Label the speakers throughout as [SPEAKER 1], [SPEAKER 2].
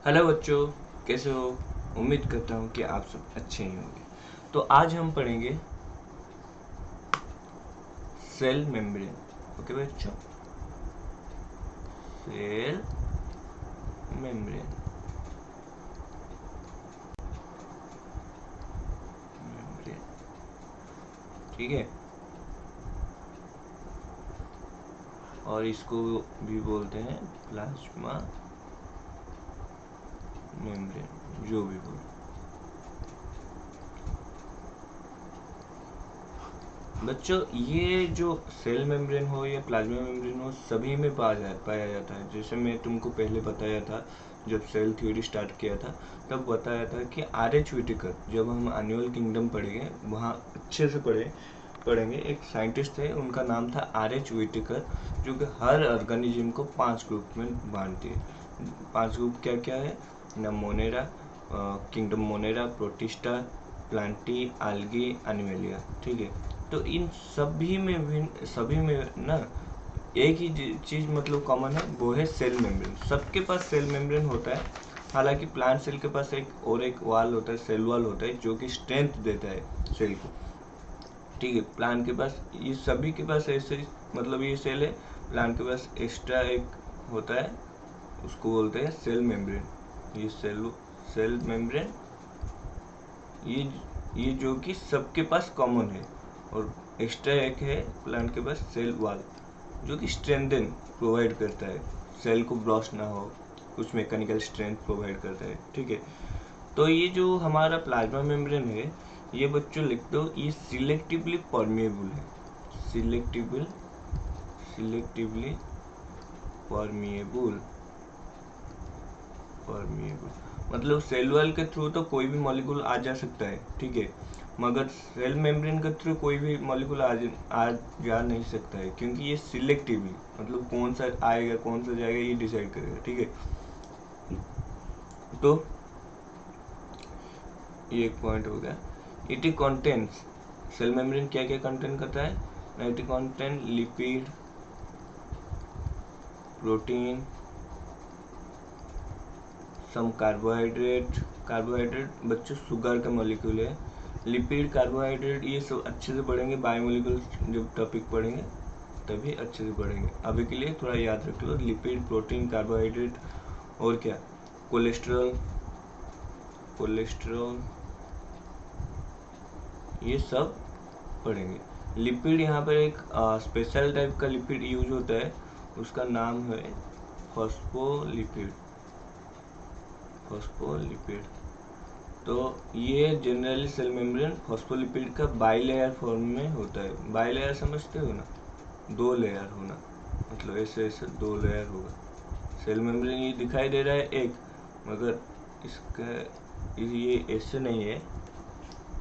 [SPEAKER 1] Hello बच्चों, कैसे हो? उम्मीद करता हूँ कि आप सब अच्छे ही होंगे। तो आज हम पढ़ेंगे सेल मेम्ब्रेन। ओके बच्चों, सेल मेम्ब्रेन। ठीक है, और इसको भी बोलते हैं प्लाज्मा मेम्ब्रेन, जो भी बोलो। बच्चों, ये जो सेल मेम्ब्रेन हो या प्लाज्मा मेम्ब्रेन हो, सभी में पाया जाता है। जैसे मैं तुमको पहले बताया था, जब सेल थ्योरी स्टार्ट किया था तब बताया था कि R.H. व्हिटेकर, जब हम एनिमल किंगडम पढ़ेंगे वहाँ अच्छे से पढ़ेंगे। एक साइंटिस्ट थे, उनका नाम था R.H. व्हिटेकर, जो कि हर ऑर्गेनिज्म को 5 ग्रुप में बांटती है। 5 ग्रुप क्या क्या है? Monera, kingdom Monera, Protista, Plantae, algae, Animalia. ठीक है, तो इन सभी में ना एक ही चीज मतलब कॉमन है, वो है सेल मेम्ब्रेन। सबके पास सेल मेम्ब्रेन होता है। हालांकि प्लांट सेल के पास एक वाल होता है, सेल वाल होता है, जो कि स्ट्रेंथ देता है सेल को। ठीक है, प्लांट के पास, ये सभी के पास ऐसे मतलब ये सेल है। प्लांट के पास एक्स्ट्रा एक होता है, उसको बोलते हैं सेल मेम्ब्रेन। ये सेल मेम्ब्रेन, ये जो कि सबके पास कॉमन है। और एक्स्ट्रा एक है प्लांट के पास सेल वॉल, जो कि स्ट्रेंथन प्रोवाइड करता है, सेल को ब्लॉस्ट ना हो, कुछ मैकेनिकल स्ट्रेंथ प्रोवाइड करता है। ठीक है, तो ये जो हमारा प्लाज्मा मेम्ब्रेन है, ये बच्चों लिख दो, ये सिलेक्टिवली परमिएबल है। सिलेक्टिवली परमिएबल मतलब सेल वॉल के थ्रू तो कोई भी मॉलिक्यूल आ जा सकता है। ठीक है, मगर सेल मेम्ब्रेन के थ्रू कोई भी मॉलिक्यूल आ जा नहीं सकता है, क्योंकि ये सिलेक्टिवली मतलब कौन सा आएगा कौन सा जाएगा ये डिसाइड करेगा। ठीक है, तो ये एक पॉइंट हो गया। इट कंटेंट्स, सेल मेम्ब्रेन क्या क्या कंटेंट करता है? It content lipid, protein, some carbohydrate बच्चों शुगर का मॉलिक्यूल है। लिपिड, कार्बोहाइड्रेट, ये सब अच्छे से पढ़ेंगे, बायोमोलिक्यूल जब टॉपिक पढ़ेंगे तभी अच्छे से पढ़ेंगे। अभी के लिए थोड़ा याद रख लो, लिपिड, प्रोटीन, कार्बोहाइड्रेट, और क्या, कोलेस्ट्रॉल, ये सब पढ़ेंगे। लिपिड, यहाँ पर एक स्पेशल टाइप का लिपिड यूज होता है, उसका नाम है फॉस्फोलिपिड। तो ये जनरली सेल मेम्ब्रेन फॉस्फोलिपिड का बाइलेयर फॉर्म में होता है। बाइलेयर समझते हो ना, 2 लेयर होना, मतलब ऐसे ऐसे 2 लेयर होगा। सेल मेम्ब्रेन ये दिखाई दे रहा है एक, मगर इसका ये ऐसे नहीं है,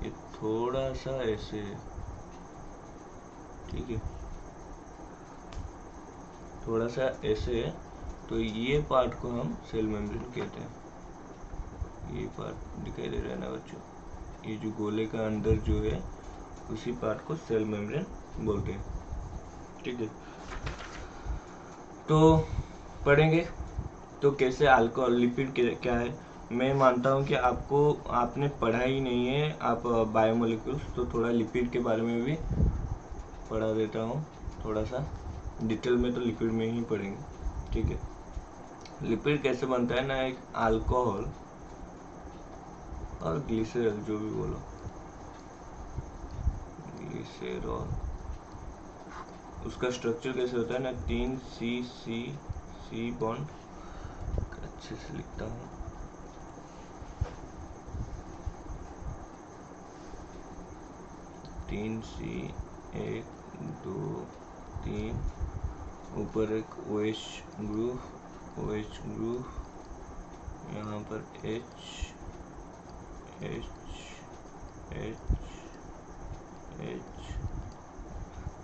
[SPEAKER 1] ये थोड़ा सा ऐसे है। ठीक है, थोड़ा सा ऐसे है, तो ये पार्ट को हम सेल मेम्ब्रेन कहते हैं। ये पार्ट दिखाई दे रहा है ना बच्चों, ये जो गोले का अंदर जो है, उसी पार्ट को सेल मेम्ब्रेन बोलते हैं। ठीक है, तो पढ़ेंगे तो कैसे अल्कोहल, लिपिड क्या है। मैं मानता हूँ कि आपने पढ़ा ही नहीं है, आप बायोमोलिक्यूल्स, तो थोड़ा लिपिड के बारे में भी पढ़ा देता हूँ, थोड़ा सा डिटेल में तो लिपिड में ही पढ़ेंगे। ठीक है, लिपिड कैसे बनता है ना, एक अल्कोहल और ग्लिसरॉल, जो भी बोलो, ग्लिसरॉल, उसका स्ट्रक्चर कैसे होता है ना, 3 सी बॉन्ड, अच्छे से लिखता हूँ, 3 सी, 1 2 3, ऊपर एक OH ग्रुप, यहाँ पर H,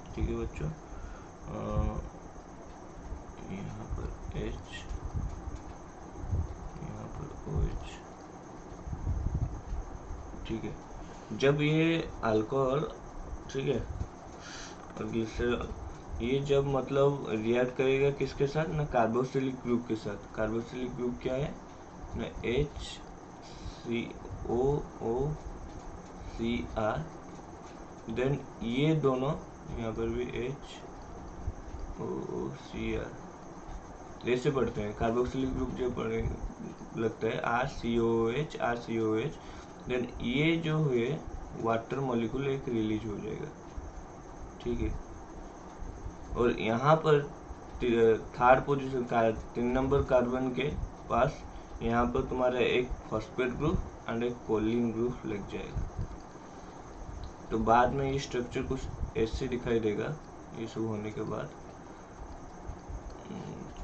[SPEAKER 1] ठीक है बच्चों, यहाँ पर H, यहाँ पर OH। ठीक है, जब ये अल्कोहल, ठीक है, और ग्लिसरॉल, ये जब मतलब रिएक्ट करेगा किसके साथ ना, कार्बोक्सिलिक ग्रुप के साथ। कार्बोक्सिलिक ग्रुप क्या है? ना HCOOCR, देन ये दोनों यहाँ पर भी HOOCR ऐसे पढ़ते हैं। कार्बोक्सिलिक ग्रुप जो पढ़े लगता है RCOH, देन ये जो है वाटर मॉलिक्यूल एक रिलीज हो जाएगा, ठीक है। और यहाँ पर थर्ड पोजीशन का 3 नंबर कार्बन के पास यहाँ पर तुम्हारा एक फॉस्फेट ग्रुप एंड एक कोलिन ग्रुप लग जाएगा। तो बाद में ये स्ट्रक्चर कुछ ऐसे दिखाई देगा ये सब होने के बाद।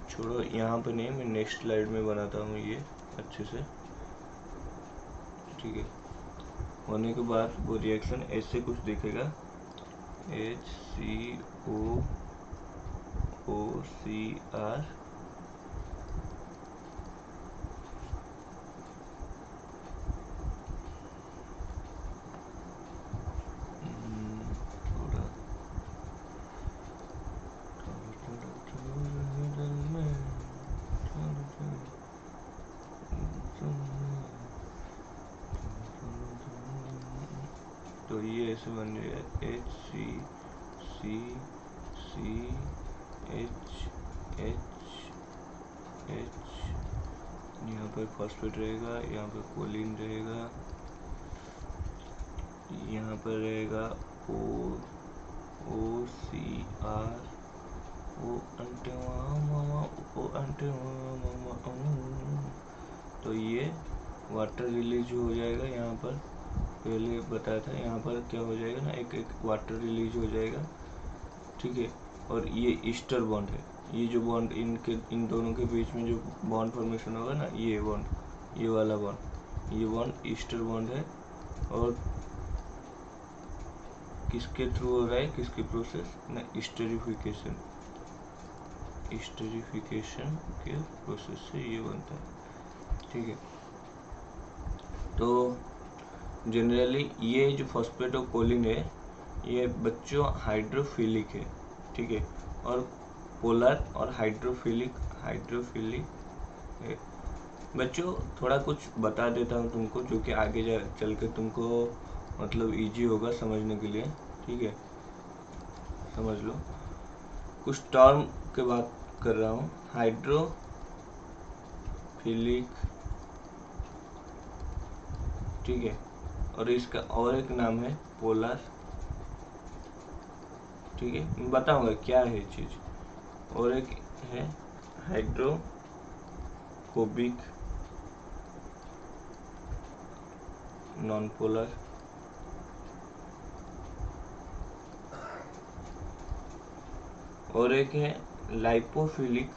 [SPEAKER 1] छोड़ो यहाँ पे नहीं, मैं नेक्स्ट स्लाइड में बनाता हूँ ये अच्छे से, ठीक है। होने के बाद वो रिएक्शन ऐसे कुछ दिखेगा, HCOOCR तो ये ऐसे बन जाएगा HCCHH, यहाँ पर फॉस्फेट रहेगा, यहाँ पर कोलिन रहेगा, यहाँ पर रहेगा OCR, तो ये वाटर रिलीज हो जाएगा। यहाँ पर पहले बताया था, यहाँ पर क्या हो जाएगा ना, एक एक वाटर रिलीज हो जाएगा, ठीक है। और ये ईस्टर बॉन्ड है, ये जो बॉन्ड इन दोनों के बीच में जो बॉन्ड फॉर्मेशन होगा ना, ये बॉन्ड, ये वाला बॉन्ड, ये बॉन्ड ईस्टर बॉन्ड है। और किसके थ्रू हो रहा है, किसकी प्रोसेस ना, स्टेरिफिकेशन के प्रोसेस से ये बनता है, ठीक है। तो जनरली ये जो फॉस्फेट और कोलिन है ये बच्चों हाइड्रोफिलिक है, ठीक है। और पोलर और हाइड्रोफिलिक है। बच्चों थोड़ा कुछ बता देता हूँ तुमको, जो कि आगे चल के तुमको मतलब इजी होगा समझने के लिए, ठीक है। समझ लो, कुछ टर्म के बात कर रहा हूँ। हाइड्रोफिलिक, ठीक है। और इसका और एक नाम है पोलर, ठीक है। मैं बताऊंगा क्या है चीज। और एक है हाइड्रोफोबिक नॉन पोलर, और एक है लाइपोफिलिक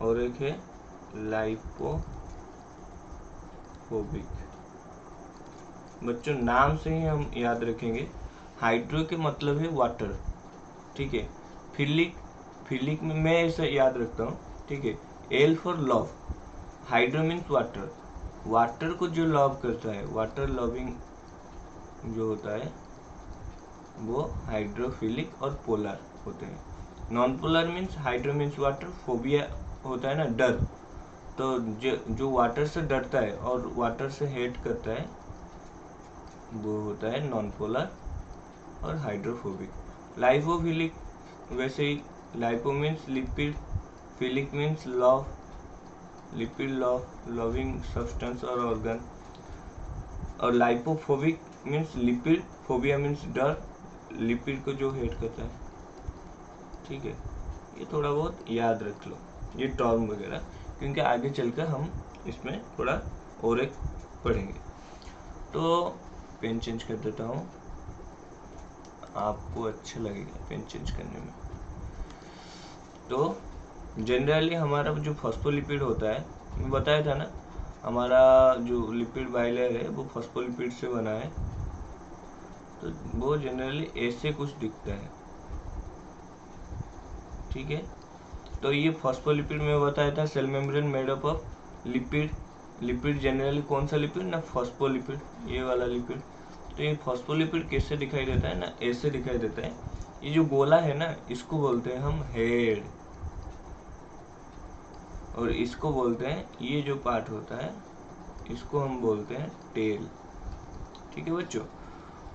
[SPEAKER 1] और एक है लाइपोफोबिक। बच्चों नाम से ही हम याद रखेंगे। हाइड्रो के मतलब है वाटर, ठीक है। फिलिक में मैं ऐसा याद रखता हूँ, ठीक है। L for love, hydro means water को जो लव करता है, वाटर लविंग जो होता है वो हाइड्रोफिलिक और पोलर होते हैं। Non polar means hydro means water, phobia होता है ना डर, तो जो वाटर से डरता है और वाटर से हेट करता है वो होता है नॉन पोलर और हाइड्रोफोबिक। लाइपोफिलिक वैसे ही, lipo means lipid, philic means love, lipid loving substance और ऑर्गन, और lipophobic means lipid, phobia means डर, लिपिड को जो हेट करता है, ठीक है। ये थोड़ा बहुत याद रख लो ये टर्म वगैरह, क्योंकि आगे चलकर हम इसमें थोड़ा और एक पढ़ेंगे। तो पेन चेंज कर देता हूँ, आपको अच्छा लगेगा पेन चेंज करने में। तो जनरली हमारा जो फॉस्फोलिपिड होता है, मैं बताया था ना, हमारा जो लिपिड बाइलेयर है वो फॉस्फोलिपिड से बना है। तो वो जनरली ऐसे कुछ दिखता है, ठीक है। तो ये फॉस्फोलिपिड में बताया था cell membrane made up of lipid generally कौन सा लिपिड ना, फॉस्फोलिपिड, ये वाला लिपिड। तो ये फॉस्फोलिपिड कैसे दिखाई देता है ना, ऐसे दिखाई देता है। ये जो गोला है ना, इसको बोलते हैं हम हेड, और इसको बोलते हैं, ये जो पार्ट होता है इसको हम बोलते हैं टेल। ठीक है बच्चों,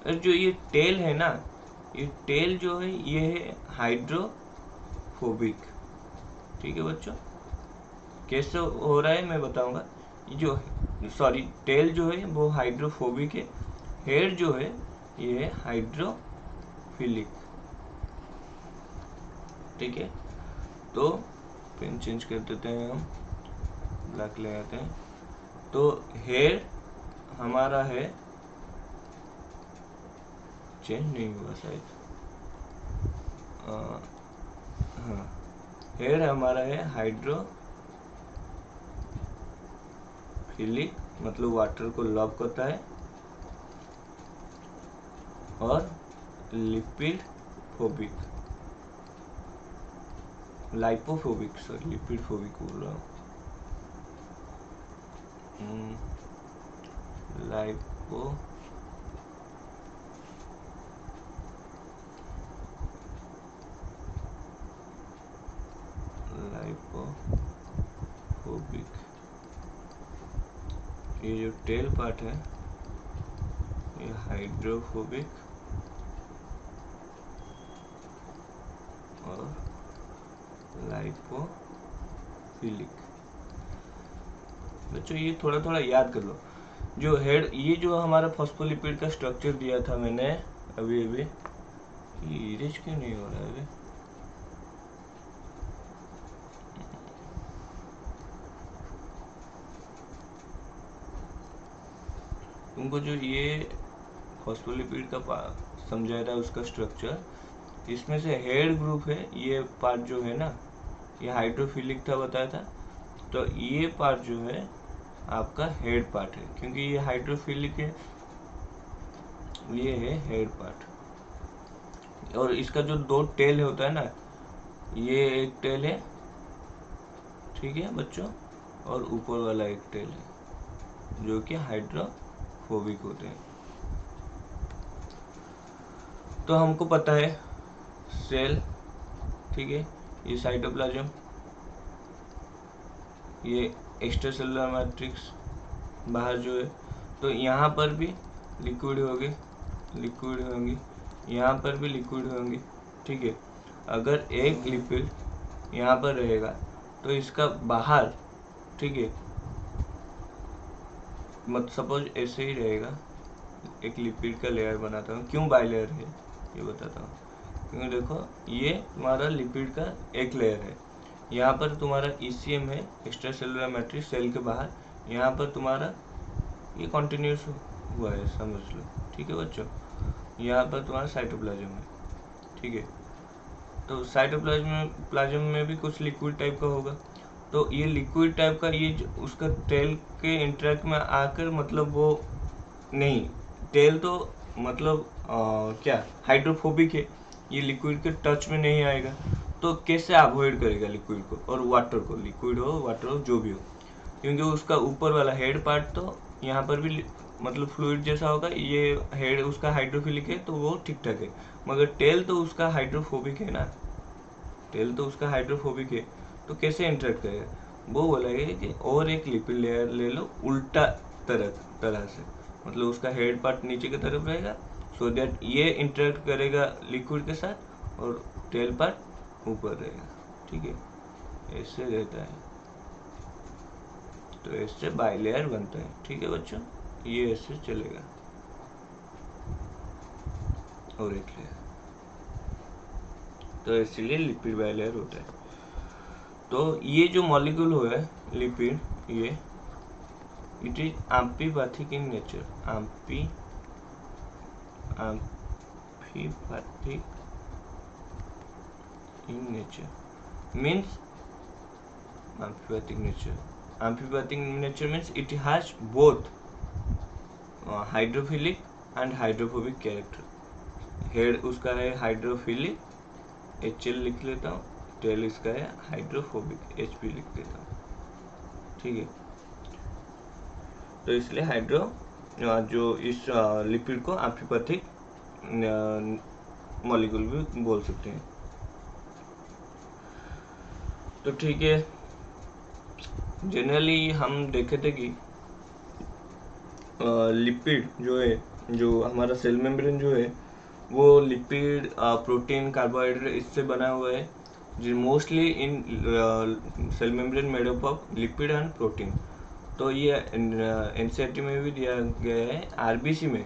[SPEAKER 1] और जो ये टेल है ना, ये टेल जो है ये है हाइड्रोफोबिक। ठीक है बच्चों, कैसे हो रहा है मैं बताऊंगा। ये जो सॉरी टेल जो है वो हाइड्रोफोबिक है, हेड जो है ये है हाइड्रोफिलिक। ठीक है, तो पेन चेंज कर देते हैं हम, ब्लैक ले आते हैं। तो हेड हमारा है, चेंज नहीं हुआ शायद, हाँ, हेड हमारा है हाइड्रोफिलिक, मतलब वाटर को लव करता है, और lipid phobic, lipophobic, sorry lipid phobic बोल रहा हूँ, लाइपो लाइपोफोबिक। ये जो टेल पार्ट है ये हाइड्रोफोबिक और लाइपोफिलिक। बच्चों ये थोड़ा थोड़ा याद कर लो। जो हेड, ये जो हमारा फॉस्फोलिपिड का स्ट्रक्चर दिया था मैंने अभी अभी, इरेज क्यों नहीं हो रहा है अभी, तुमको जो ये फॉस्फोलिपिड का समझाया था उसका स्ट्रक्चर, इसमें से हेड ग्रुप है, ये पार्ट जो है ना ये हाइड्रोफिलिक था बताया था, तो ये पार्ट जो है आपका हेड पार्ट है, क्योंकि ये हाइड्रोफिलिक है, ये है हेड पार्ट। और इसका जो दो टेल होता है ना, ये एक टेल है, ठीक है बच्चों, और ऊपर वाला एक टेल है जो कि हाइड्रोफोबिक होते हैं। तो हमको पता है सेल, ठीक है, ये साइटोप्लाज्म, ये एक्स्ट्रा सेलुलर मैट्रिक्स बाहर जो है, तो यहाँ पर भी लिक्विड होंगे, लिक्विड होंगी, यहाँ पर भी लिक्विड होंगी। ठीक है, अगर एक लिपिड यहाँ पर रहेगा तो इसका बाहर, ठीक है, मत सपोज ऐसे ही रहेगा, एक लिपिड का लेयर बनाता हूँ, क्यों बाई लेयर है ये बताता हूँ। क्योंकि देखो ये तुम्हारा लिपिड का एक लेयर है, यहाँ पर तुम्हारा ECM है, एक्स्ट्रा सेलुलर मैट्रिक्स, सेल के बाहर, यहाँ पर तुम्हारा ये कॉन्टिन्यूस हुआ है समझ लो। ठीक है बच्चों, यहाँ पर तुम्हारा साइटोप्लाज्म है। ठीक है, तो साइटोप्लाज्म में भी कुछ लिक्विड टाइप का होगा, तो ये लिक्विड टाइप का ये उसका टेल के इंटरेक्ट में आकर, मतलब वो नहीं, टेल तो मतलब क्या हाइड्रोफोबिक है, ये लिक्विड के टच में नहीं आएगा, तो कैसे अवॉइड करेगा लिक्विड को और वाटर को, लिक्विड हो वाटर हो जो भी हो, क्योंकि उसका ऊपर वाला हेड पार्ट तो यहाँ पर भी मतलब फ्लूइड जैसा होगा, ये हेड उसका हाइड्रोफिलिक है तो वो ठीक ठाक है, मगर टेल तो उसका हाइड्रोफोबिक है ना, टेल तो उसका हाइड्रोफोबिक है, तो कैसे इंटरेक्ट करेगा। वो बोला है कि और एक लिपिड लेयर ले लो उल्टा तरह से, मतलब उसका हेड पार्ट नीचे की तरफ रहेगा, सो दैट ये इंटरेक्ट करेगा लिक्विड के साथ, और टेल पार्ट ऊपर रहेगा। ठीक है, ऐसे रहता है, तो ऐसे बाई लेयर बनता है। ठीक है बच्चों, ये ऐसे चलेगा, और एक लेयर, तो इसलिए लिपिड बाई लेयर होता है। तो ये जो मॉलिक्यूल हुआ है लिपिड, ये it is amphipathic in nature, amphipathic in nature means amphipathic nature means it has both hydrophilic and hydrophobic character. Head उसका है हाइड्रोफिलिक, HL लिख लेता हूँ, टेल इसका है हाइड्रोफोबिक, HP लिख देता हूँ। ठीक है, तो इसलिए हाइड्रो जो इस लिपिड को एम्फीपैथिक मॉलिक्यूल भी बोल सकते हैं। तो ठीक है, जनरली हम देखे थे कि लिपिड जो है, जो हमारा सेल मेम्ब्रेन जो है वो लिपिड, प्रोटीन, कार्बोहाइड्रेट इससे बना हुआ है। जो mostly in cell membrane made up of lipid and protein. तो ये एनसीईआरटी में भी दिया गया है। आरबीसी में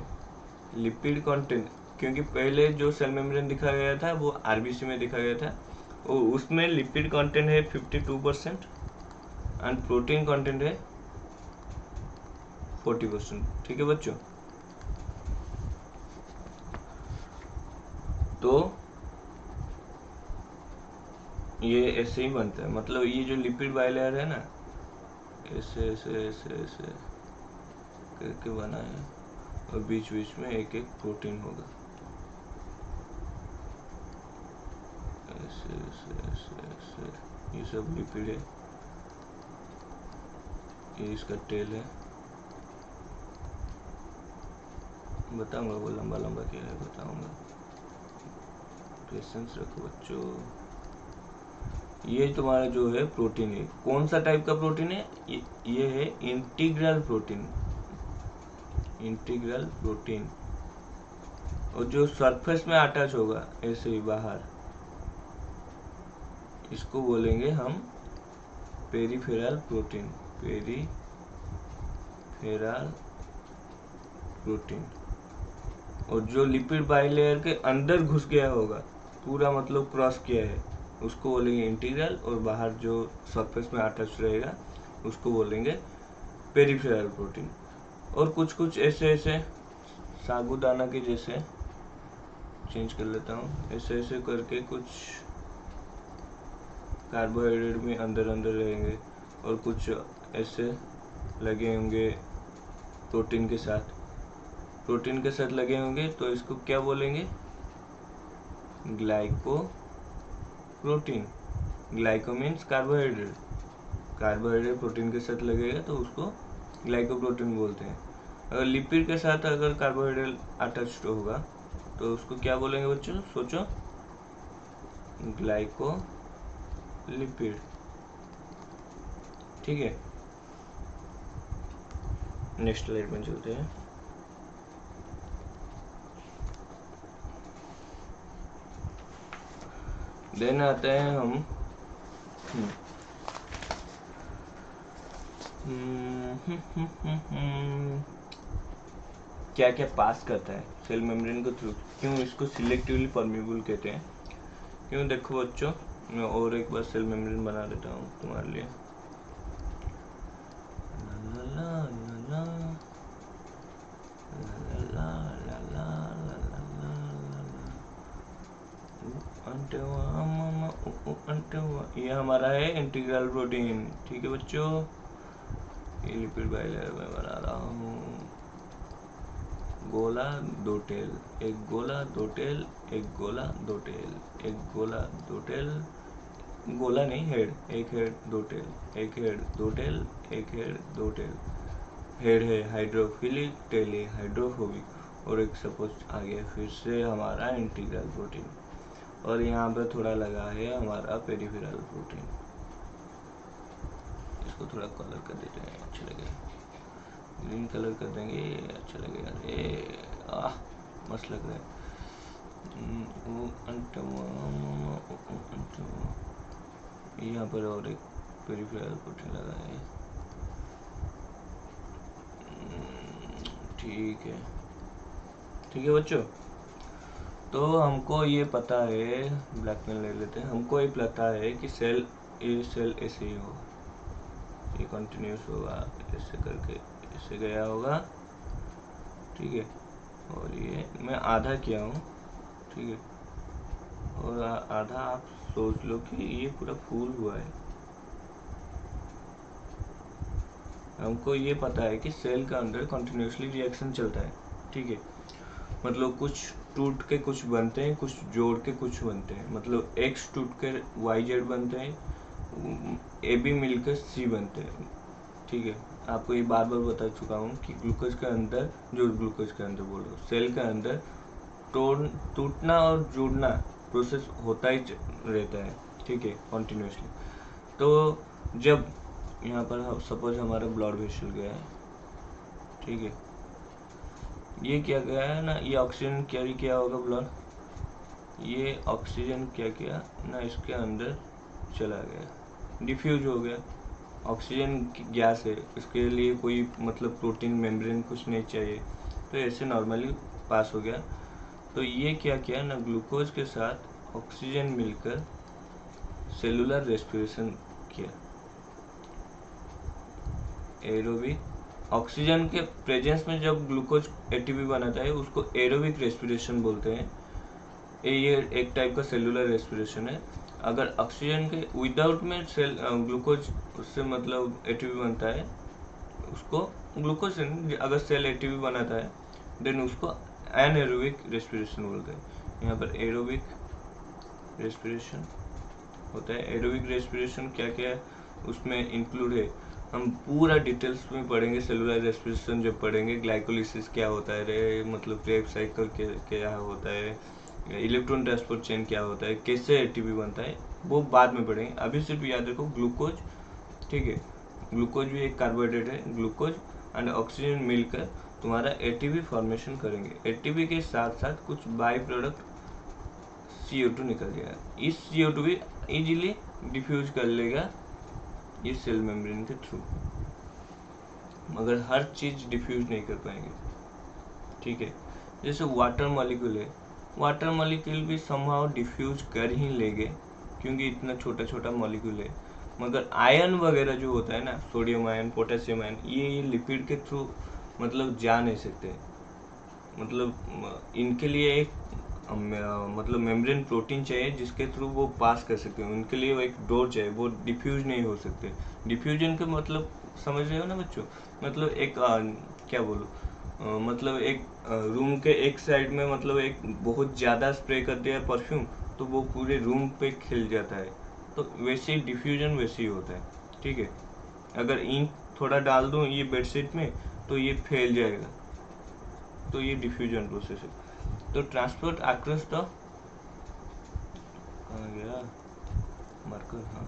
[SPEAKER 1] लिपिड कंटेंट, क्योंकि पहले जो सेल मेम्ब्रेन दिखा गया था वो आरबीसी में दिखा गया था, उसमें लिपिड कंटेंट है 52% एंड प्रोटीन कंटेंट है 40%। ठीक है बच्चों, तो ये ऐसे ही बनता है। मतलब ये जो लिपिड बाइलेयर है ना, ऐसे ऐसे ऐसे ऐसे करके बना है, और बीच बीच में एक एक प्रोटीन होगा, ऐसे ऐसे ऐसे ऐसे। ये सब लिपिड है, ये इसका टेल है। बताऊंगा वो लंबा लंबा क्या है, बताऊंगा। पेशेंस रखो बच्चों। ये तुम्हारा जो है प्रोटीन है, कौन सा टाइप का प्रोटीन है? ये है इंटीग्रल प्रोटीन। इंटीग्रल प्रोटीन, और जो सरफेस में अटैच होगा ऐसे ही बाहर, इसको बोलेंगे हम पेरिफेरल प्रोटीन। Peripheral protein. और जो लिपिड बाइलेयर के अंदर घुस गया होगा, पूरा मतलब क्रॉस किया है, उसको बोलेंगे इंटीग्रल। और बाहर जो सरफेस में अटैच रहेगा उसको बोलेंगे पेरिफेरल प्रोटीन। और कुछ कुछ ऐसे ऐसे साबूदाना के जैसे, चेंज कर लेता हूँ, ऐसे ऐसे करके कुछ कार्बोहाइड्रेट में अंदर अंदर रहेंगे, और कुछ ऐसे लगे होंगे प्रोटीन के साथ। प्रोटीन के साथ लगे होंगे तो इसको क्या बोलेंगे? Glyco protein. Glyco means carbohydrate. Carbohydrate protein के साथ लगेगा तो उसको ग्लाइकोप्रोटीन बोलते हैं। अगर लिपिड के साथ अगर कार्बोहाइड्रेट अटैच्ड होगा तो उसको क्या बोलेंगे बच्चों? सोचो, ग्लाइको लिपिड। ठीक है, नेक्स्ट स्लाइड में चलते हैं। देन आते हैं हम क्या क्या पास करता है सेल मेम्ब्रेन को थ्रू। क्यों इसको सिलेक्टिवली परमिएबल कहते हैं? क्यों? देखो बच्चों, मैं और एक बार सेल मेम्ब्रेन बना देता हूँ तुम्हारे लिए। ये हमारा है इंटीग्रल प्रोटीन। ठीक है बच्चों, ये लिपिड बाइलेयर में बना रहा हूँ। गोला दो टेल, एक गोला दो टेल, एक गोला दो टेल, एक गोला दो टेल, गोला नहीं हेड, एक हेड दो टेल, एक हेड दो टेल, एक हेड दो टेल। हेड है हाइड्रोफिलिक, टेल है हाइड्रोफोबिक। और एक सपोज आ गया फिर से हमारा इंटीग्रल प्रोटीन, और यहाँ पे थोड़ा लगा है हमारा पेरिफेरल प्रोटीन। इसको थोड़ा कलर कर देते हैं, अच्छा लगेगा। ग्रीन कलर कर देंगे, अच्छा लगेगा। अरे मस्त लग रहा है। यहाँ पर और एक पेरिफेरल प्रोटीन लगा है। ठीक है, ठीक है बच्चों। तो हमको ये पता है, ब्लैक पेन ले लेते हैं। हमको ये पता है कि सेल, ये सेल ऐसे ही होगा, ये कंटिन्यूस होगा, ऐसे करके ऐसे गया होगा। ठीक है, और ये मैं आधा किया हूँ। ठीक है, और आधा आप सोच लो कि ये पूरा फूल हुआ है। हमको ये पता है कि सेल का अंदर कंटिन्यूसली रिएक्शन चलता है। ठीक है, मतलब कुछ टूट के कुछ बनते हैं, कुछ जोड़ के कुछ बनते हैं। मतलब एक्स टूट के वाई जेड बनते हैं, ए बी मिलकर सी बनते हैं। ठीक है, आपको ये बार बार बता चुका हूँ कि ग्लूकोज के अंदर, जो ग्लूकोज के अंदर बोलो, सेल के अंदर टूटना और जुड़ना प्रोसेस होता ही रहता है, ठीक है, कॉन्टिन्यूसली। तो जब यहाँ पर सपोज हमारा ब्लड वेसल गया है, ठीक है, ये क्या गया है ना, ये ऑक्सीजन कैरी किया होगा ब्लड, ये ऑक्सीजन क्या किया ना, इसके अंदर चला गया, डिफ्यूज हो गया। ऑक्सीजन गैस है, इसके लिए कोई मतलब प्रोटीन मेम्ब्रेन कुछ नहीं चाहिए, तो ऐसे नॉर्मली पास हो गया। तो ये क्या किया ना, ग्लूकोज के साथ ऑक्सीजन मिलकर सेलुलर रेस्पिरेशन किया, एरोबिक। ऑक्सीजन के प्रेजेंस में जब ग्लूकोज एटीपी बनाता है उसको एरोबिक रेस्पिरेशन बोलते हैं। ये एक टाइप का सेलुलर रेस्पिरेशन है। अगर ऑक्सीजन के विदाउट में सेल ग्लूकोज उससे मतलब एटीपी बनता है, उसको ग्लूकोज से अगर सेल एटीपी बनाता है देन उसको एनएरोबिक रेस्पिरेशन बोलते हैं। यहाँ पर एरोबिक रेस्पिरेशन होता है। एरोबिक रेस्पिरेशन क्या क्या है उसमें इंक्लूड है, हम पूरा डिटेल्स में पढ़ेंगे। सेलुलर रेस्पिरेशन जब पढ़ेंगे, ग्लाइकोलिसिस क्या होता है रे, मतलब क्रेब साइकिल क्या होता है, इलेक्ट्रॉन ट्रांसपोर्ट चेन क्या होता है, कैसे एटीपी बनता है, वो बाद में पढ़ेंगे। अभी सिर्फ याद रखो ग्लूकोज, ठीक है, ग्लूकोज भी एक कार्बोहाइड्रेट है। ग्लूकोज एंड ऑक्सीजन मिलकर तुम्हारा एटीपी फॉर्मेशन करेंगे। एटीपी के साथ साथ कुछ बाई प्रोडक्ट CO2 निकल जाएगा। इस CO2 भी इजीली डिफ्यूज कर लेगा ये सेल मेम्ब्रेन के थ्रू, मगर हर चीज डिफ्यूज नहीं कर पाएंगे, ठीक है। जैसे वाटर मॉलिक्यूल है, वाटर मॉलिक्यूल भी समहाउ डिफ्यूज कर ही लेंगे क्योंकि इतना छोटा छोटा मॉलिक्यूल है। मगर आयन वगैरह जो होता है ना, सोडियम आयन, पोटेशियम आयन, ये लिपिड के थ्रू मतलब जा नहीं सकते। मतलब इनके लिए एक मतलब मेम्ब्रेन प्रोटीन चाहिए जिसके थ्रू वो पास कर सकते हैं। उनके लिए वो एक डोर चाहिए, वो डिफ्यूज नहीं हो सकते। डिफ्यूजन के मतलब समझ रहे हो ना बच्चों, मतलब एक क्या बोलूँ, मतलब एक रूम के एक साइड में मतलब एक बहुत ज़्यादा स्प्रे कर दिया परफ्यूम तो वो पूरे रूम पे खिल जाता है, तो वैसे ही डिफ्यूजन वैसे ही होता है, ठीक है। अगर इंक थोड़ा डाल दूँ ये बेडशीट में तो ये फैल जाएगा, तो ये डिफ्यूजन प्रोसेस है। तो ट्रांसपोर्ट अक्रॉस द, कहाँ गया मार्कर, हाँ,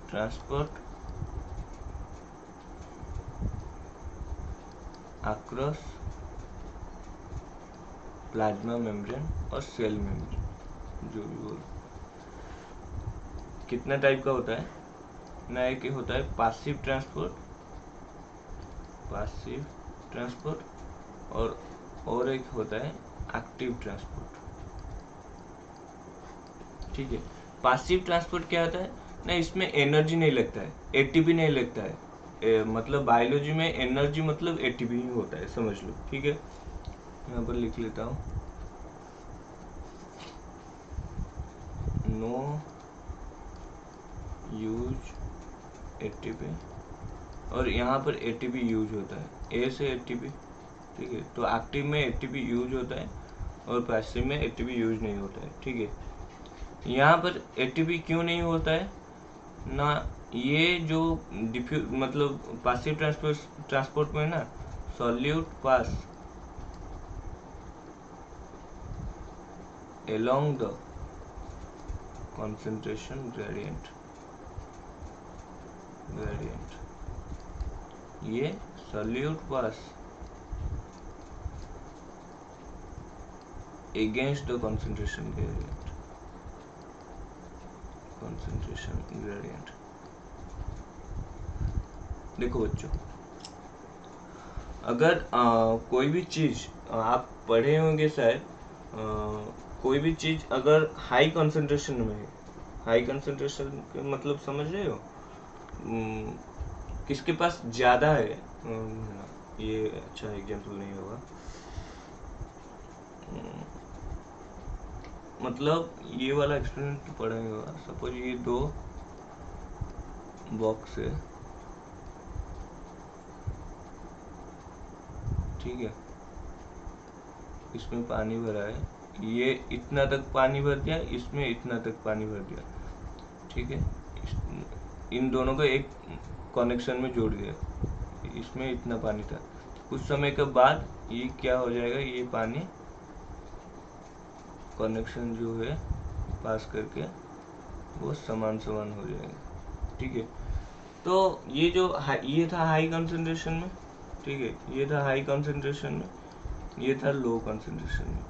[SPEAKER 1] ट्रांसपोर्ट अक्रॉस प्लाज्मा मेम्ब्रेन और सेल मेम्ब्रेन, जो भी बोलो। कितना टाइप का होता है ना, एक होता है पासिव ट्रांसपोर्ट, पासिव ट्रांसपोर्ट, और एक होता है एक्टिव ट्रांसपोर्ट, ठीक है। पासिव ट्रांसपोर्ट क्या होता है ना, इसमें एनर्जी नहीं लगता है, एटीपी नहीं लगता है। मतलब बायोलॉजी में एनर्जी मतलब एटीपी ही होता है, समझ लो, ठीक है। यहाँ पर लिख लेता हूँ, नो यूज एटीपी, और यहाँ पर एटीपी यूज होता है, ए से एटीपी, ठीक है। तो एक्टिव में एटीपी यूज होता है और पैसिव में एटीपी यूज नहीं होता है, ठीक है। यहाँ पर एटीपी क्यों नहीं होता है ना, ये जो डिफ्यूज मतलब पासिव ट्रांसपोर्ट में ना, solute pass along the concentration gradient, ये solute pass against the concentration gradient। देखो बच्चों, अगर कोई भी चीज आप पढ़े होंगे शायद, कोई भी चीज अगर हाई कंसंट्रेशन में है, हाई कंसंट्रेशन के मतलब समझ रहे हो, किसके पास ज्यादा है, ये अच्छा एग्जाम्पल नहीं होगा, मतलब ये वाला एक्सपेरिमेंट तो पढ़ा ही होगा। सपोज ये दो बॉक्स है, ठीक है, इसमें पानी भरा है, ये इतना तक पानी भर दिया, इसमें इतना तक पानी भर दिया, ठीक है। इन दोनों को एक कनेक्शन में जोड़ दिया, इसमें इतना पानी था, कुछ समय के बाद ये क्या हो जाएगा, ये पानी कनेक्शन जो है पास करके वो समान समान हो जाएगा। ठीक है, तो ये था हाई कंसंट्रेशन में। ठीक है, ये था हाई कंसंट्रेशन में, ये था लो कंसंट्रेशन में।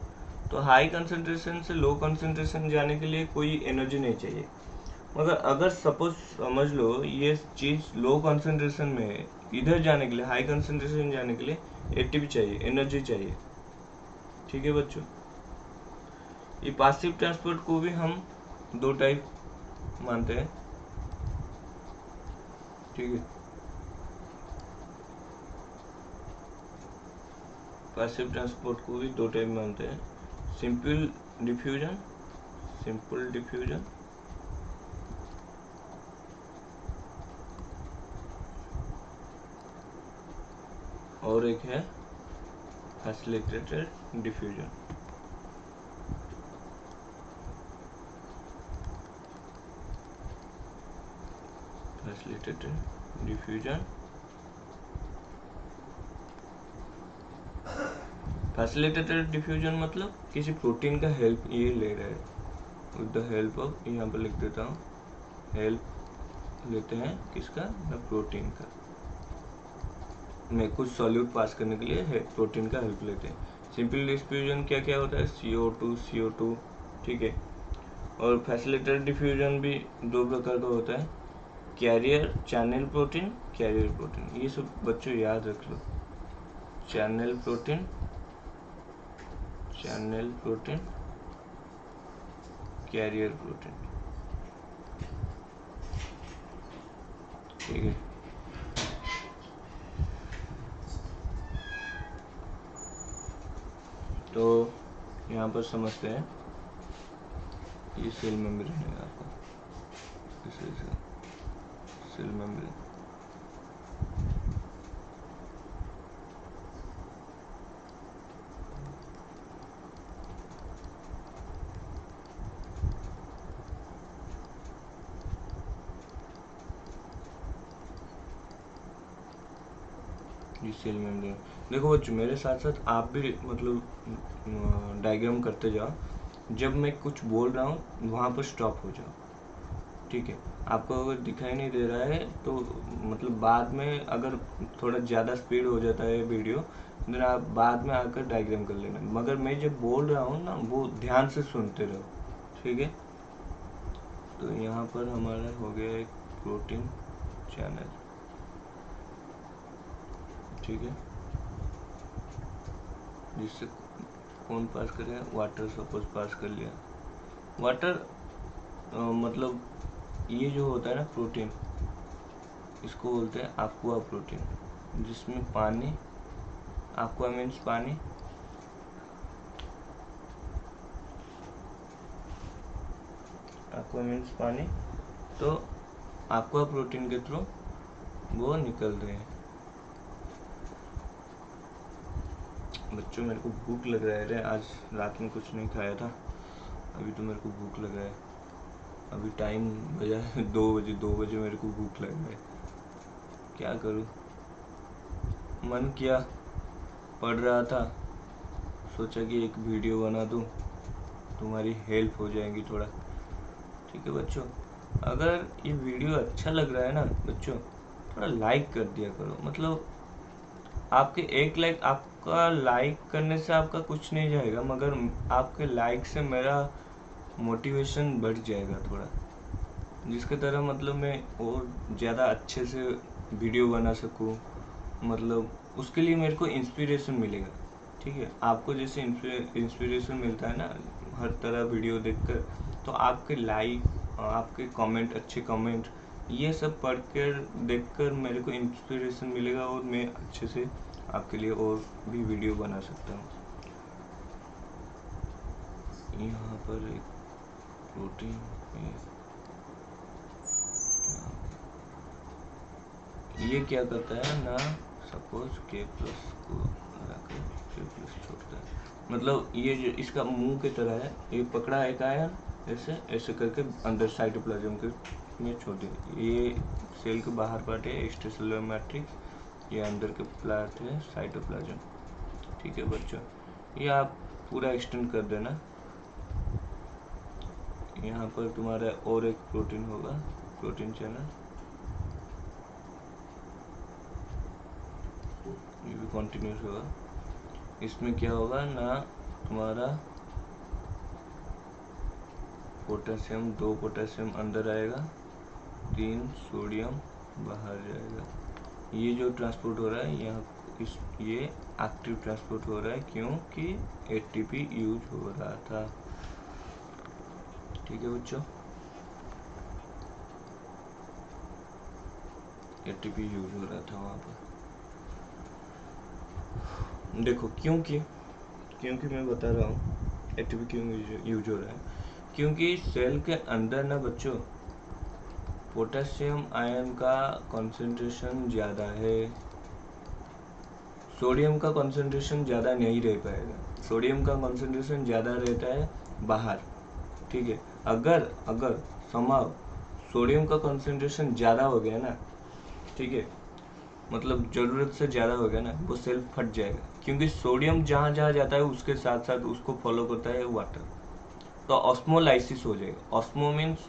[SPEAKER 1] तो हाई कंसंट्रेशन से लो कंसंट्रेशन जाने के लिए कोई एनर्जी नहीं चाहिए, मगर अगर सपोज समझ लो ये चीज़ लो कंसंट्रेशन में है, इधर जाने के लिए, हाई कंसंट्रेशन जाने के लिए एटीपी चाहिए, एनर्जी चाहिए। ठीक है बच्चों, ये पासिव ट्रांसपोर्ट को भी हम दो टाइप मानते हैं। ठीक है, पासिव ट्रांसपोर्ट को भी दो टाइप मानते हैं, सिंपल डिफ्यूजन, सिंपल डिफ्यूजन और एक है facilitated diffusion. Facilitated diffusion, facilitated diffusion मतलब किसी प्रोटीन का हेल्प ये ले रहे हैं, विद द हेल्प ऑफ, यहाँ पर लिख देता हूँ, हेल्प लेते हैं किसका, प्रोटीन का, में कुछ सॉल्यूट पास करने के लिए प्रोटीन का हेल्प लेते हैं। सिंपल डिफ्यूजन क्या क्या होता है, CO2 ठीक है। और फैसिलिटेटेड डिफ्यूजन भी दो प्रकार का होता है, carrier channel protein, carrier protein, ये सब बच्चों याद रख लो, channel protein, channel protein, carrier protein. ठीक है, तो यहाँ पर समझते हैं, ये सेल मेम्ब्रेन है आपका, सेल मेम्ब्रेन। सेल मेम्ब्रेन देखो बच्चों, मेरे साथ साथ आप भी मतलब डायग्राम करते जाओ, जब मैं कुछ बोल रहा हूँ वहाँ पर स्टॉप हो जाओ। ठीक है, आपको अगर दिखाई नहीं दे रहा है तो मतलब बाद में अगर थोड़ा ज़्यादा स्पीड हो जाता है वीडियो, तो आप बाद में आकर डायग्राम कर लेना, मगर मैं जब बोल रहा हूँ ना वो ध्यान से सुनते रहो। ठीक है, तो यहाँ पर हमारा हो गया एक प्रोटीन चैनल। ठीक है, जिससे कौन पास करेगा, वाटर सपोज पास कर लिया, वाटर मतलब ये जो होता है ना प्रोटीन, इसको बोलते हैं एक्वा प्रोटीन, जिसमें पानी, एक्वा मीन्स पानी, एक्वा मीन्स पानी, तो एक्वा प्रोटीन के थ्रू वो निकल रहे हैं। बच्चों मेरे को भूख लग रहा है, आज रात में कुछ नहीं खाया था, अभी तो मेरे को भूख लग रहा है, अभी टाइम बजा है 2 बजे मेरे को भूख लग रहा है, क्या करूँ। मन किया, पढ़ रहा था, सोचा कि एक वीडियो बना दूँ, तुम्हारी हेल्प हो जाएगी थोड़ा। ठीक है बच्चों, अगर ये वीडियो अच्छा लग रहा है ना बच्चों, थोड़ा लाइक कर दिया करो, मतलब आपके एक लाइक, आपका लाइक करने से आपका कुछ नहीं जाएगा, मगर आपके लाइक से मेरा मोटिवेशन बढ़ जाएगा थोड़ा, जिसके तरह मतलब मैं और ज़्यादा अच्छे से वीडियो बना सकूँ, मतलब उसके लिए मेरे को इंस्पिरेशन मिलेगा। ठीक है, आपको जैसे इंस्पिरेशन मिलता है ना हर तरह वीडियो देखकर, तो आपके लाइक, आपके कमेंट, अच्छे कमेंट, ये सब पढ़कर देखकर मेरे को इंस्पिरेशन मिलेगा और मैं अच्छे से आपके लिए और भी वीडियो बना सकता हूँ। यहाँ पर एक प्रोटीन, ये क्या करता है ना, सपोज K+ को लगाकर K+ छोड़ता है, मतलब ये जो इसका मुंह की तरह है, ये पकड़ा एक आयन, ऐसे ऐसे करके अंदर साइटोप्लाज्म के में छोड़ दिया, ये सेल के बाहर पार्ट है एक्स्ट्रासेलुलर मैट्रिक्स, ये अंदर के पार्ट है साइटोप्लाज्म। ठीक है बच्चों, ये आप पूरा एक्सटेंड कर देना। यहाँ पर तुम्हारा और एक प्रोटीन होगा, प्रोटीन चैनल, ये भी कॉन्टिन्यूस होगा। इसमें क्या होगा ना, तुम्हारा पोटेशियम, 2 पोटेशियम अंदर आएगा, 3 सोडियम बाहर जाएगा। ये जो ट्रांसपोर्ट हो रहा है यहाँ ये एक्टिव ट्रांसपोर्ट हो रहा है, क्योंकि एटीपी यूज हो रहा था। ठीक है बच्चों, एटीपी यूज हो रहा था वहां पर। देखो क्योंकि मैं बता रहा हूँ एटीपी क्यों यूज हो रहा है, क्योंकि सेल के अंदर ना बच्चों पोटेशियम आयन का कंसंट्रेशन ज़्यादा है, सोडियम का कंसंट्रेशन ज़्यादा नहीं रह पाएगा। सोडियम का कंसंट्रेशन ज़्यादा रहता है बाहर। ठीक है, अगर समाव सोडियम का कंसंट्रेशन ज़्यादा हो गया ना, ठीक है, मतलब ज़रूरत से ज़्यादा हो गया ना, वो सेल फट जाएगा, क्योंकि सोडियम जहाँ जहाँ जाता है उसके साथ साथ उसको फॉलो करता है वाटर। तो ऑस्मोलाइसिस हो जाएगा। ऑस्मो मीन्स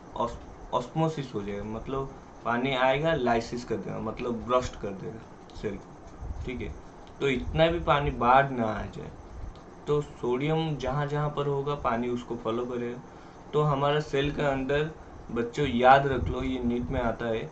[SPEAKER 1] ऑस्मोसिस हो जाएगा, मतलब पानी आएगा लाइसिस कर देगा, मतलब ब्रस्ट कर देगा सेल को। ठीक है, तो इतना भी पानी बाढ़ ना आ जाए। तो सोडियम जहाँ जहाँ पर होगा पानी उसको फॉलो करेगा। तो हमारा सेल के अंदर बच्चों याद रख लो, ये नीट में आता है,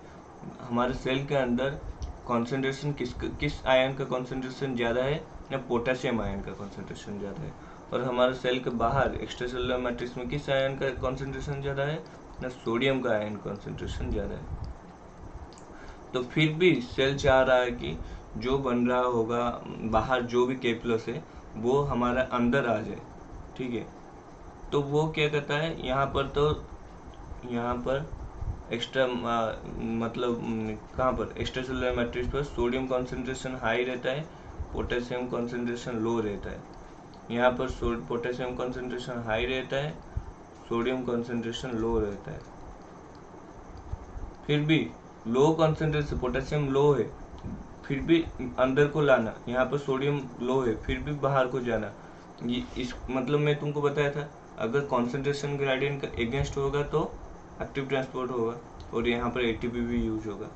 [SPEAKER 1] हमारे सेल के अंदर कॉन्सेंट्रेशन किस आयन का कॉन्सेंट्रेशन ज़्यादा है ना, पोटेशियम आयन का कॉन्सेंट्रेशन ज़्यादा है। और हमारे सेल के बाहर एक्स्ट्रासेलुलर मैट्रिक्स में किस आयन का कॉन्सेंट्रेशन ज़्यादा है ना, सोडियम का आयन कॉन्सेंट्रेशन ज़्यादा है। तो फिर भी सेल चाह रहा है कि जो बन रहा होगा बाहर, जो भी K+ है वो हमारा अंदर आ जाए। ठीक है, तो वो क्या करता है, यहाँ पर एक्स्ट्रा मतलब कहाँ पर एक्स्ट्रासेलुलर मैट्रिक्स पर सोडियम कॉन्सेंट्रेशन हाई रहता है, पोटेशियम कॉन्सेंट्रेशन लो रहता है। यहाँ पर पोटेशियम कॉन्सेंट्रेशन हाई रहता है, सोडियम कॉन्सेंट्रेशन लो रहता है। फिर भी लो कॉन्सेंट्रेशन, पोटेशियम लो है, फिर भी अंदर को लाना, यहाँ पर सोडियम लो है फिर भी बाहर को जाना। ये इस मतलब मैं तुमको बताया था, अगर कॉन्सेंट्रेशन ग्रेडियंट का एगेंस्ट होगा तो एक्टिव ट्रांसपोर्ट होगा, और यहाँ पर एटीपी भी यूज होगा।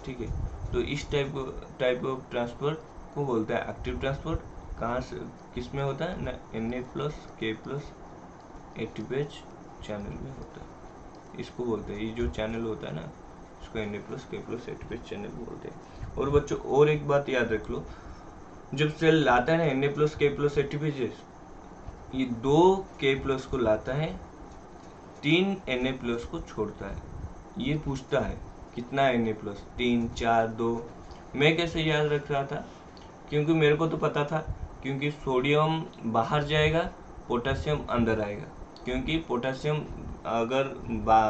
[SPEAKER 1] ठीक है, तो इस टाइप ऑफ ट्रांसपोर्ट को बोलते हैं एक्टिव ट्रांसपोर्ट। कहाँ से किस में होता है ना, Na+, K+ ATPase चैनल में होता है, इसको बोलते हैं। ये जो चैनल होता है ना, इसको Na+, K+ ATPase चैनल बोलते हैं। और बच्चों और एक बात याद रख लो, जब सेल लाता है ना Na+, K+ ATPase, ये 2 K+ को लाता है, 3 Na+ को छोड़ता है। ये पूछता है कितना Na+, 3, 4, 2। मैं कैसे याद रख रहा था, क्योंकि मेरे को तो पता था, क्योंकि सोडियम बाहर जाएगा, पोटेशियम अंदर आएगा। क्योंकि पोटेशियम अगर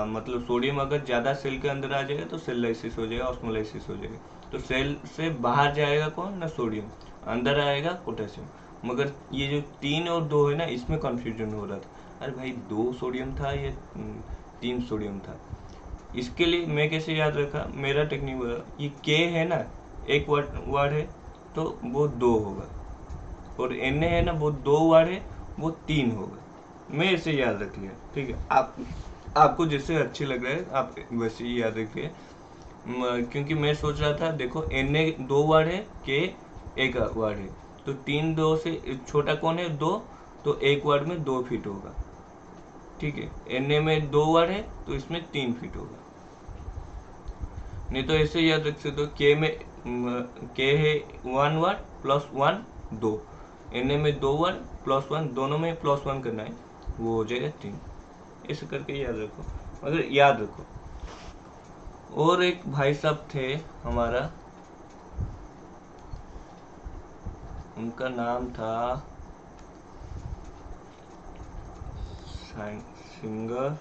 [SPEAKER 1] मतलब सोडियम अगर ज़्यादा सेल के अंदर आ जाएगा तो सेल लाइसिस हो जाएगा, ऑस्मोलाइसिस हो जाएगा। तो सेल से बाहर जाएगा कौन ना, सोडियम, अंदर आएगा पोटेशियम। मगर ये जो 3 और 2 है ना, इसमें कन्फ्यूजन हो रहा था, अरे भाई 2 सोडियम था या 3 सोडियम था। इसके लिए मैं कैसे याद रखा, मेरा टेक्निक बोला, ये K है ना, एक वर्ड है तो वो 2 होगा, और Na है ना, वो 2 वर्ड है, वो 3 होगा। मैं ऐसे याद रख लिया। ठीक है, आपको जैसे अच्छी लग रहा है आप वैसे ही याद रखिए। क्योंकि मैं सोच रहा था, देखो Na 2 वर्ड है, K 1 वर्ड है, तो 3 2 से छोटा कौन है, 2, तो एक वर्ड में 2 फीट होगा। ठीक है, Na में 2 वर्ड है तो इसमें 3 फीट होगा। नहीं तो ऐसे याद रख सकते हो, K में K है 1 वर्ड प्लस 1 2, Na में 2 वर्ड प्लस 1, दोनों में प्लस 1 करना है, वो हो जाएगा 3। ऐसे करके याद रखो। अगर याद रखो, और एक भाई साहब थे हमारा, उनका नाम था सिंगर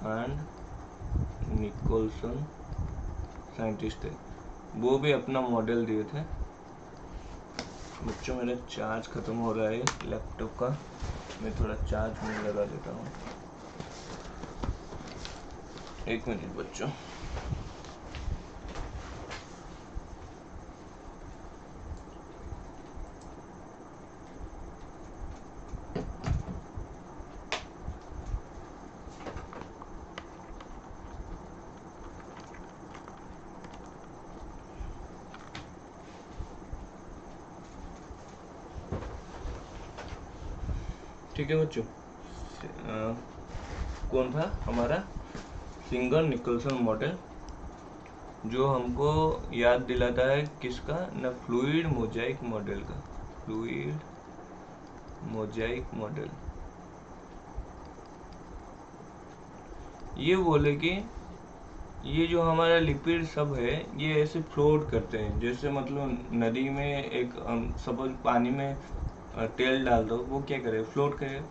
[SPEAKER 1] एंड निकोलसन, साइंटिस्ट है, वो भी अपना मॉडल दिए थे। बच्चों मेरा चार्ज खत्म हो रहा है लैपटॉप का, मैं थोड़ा चार्ज में लगा देता हूँ, 1 मिनट बच्चों। ठीक है बच्चों, कौन था हमारा सिंगर निकलसन मॉडल, जो हमको याद दिलाता है किसका ना, फ्लूइड मोजाइक मॉडल का, फ्लूइड मोजाइक मॉडल। ये बोले कि ये जो हमारा लिपिड सब है ये ऐसे फ्लोट करते हैं, जैसे मतलब नदी में एक सपोज पानी में तेल डाल दो, वो क्या करे, फ्लोट करे।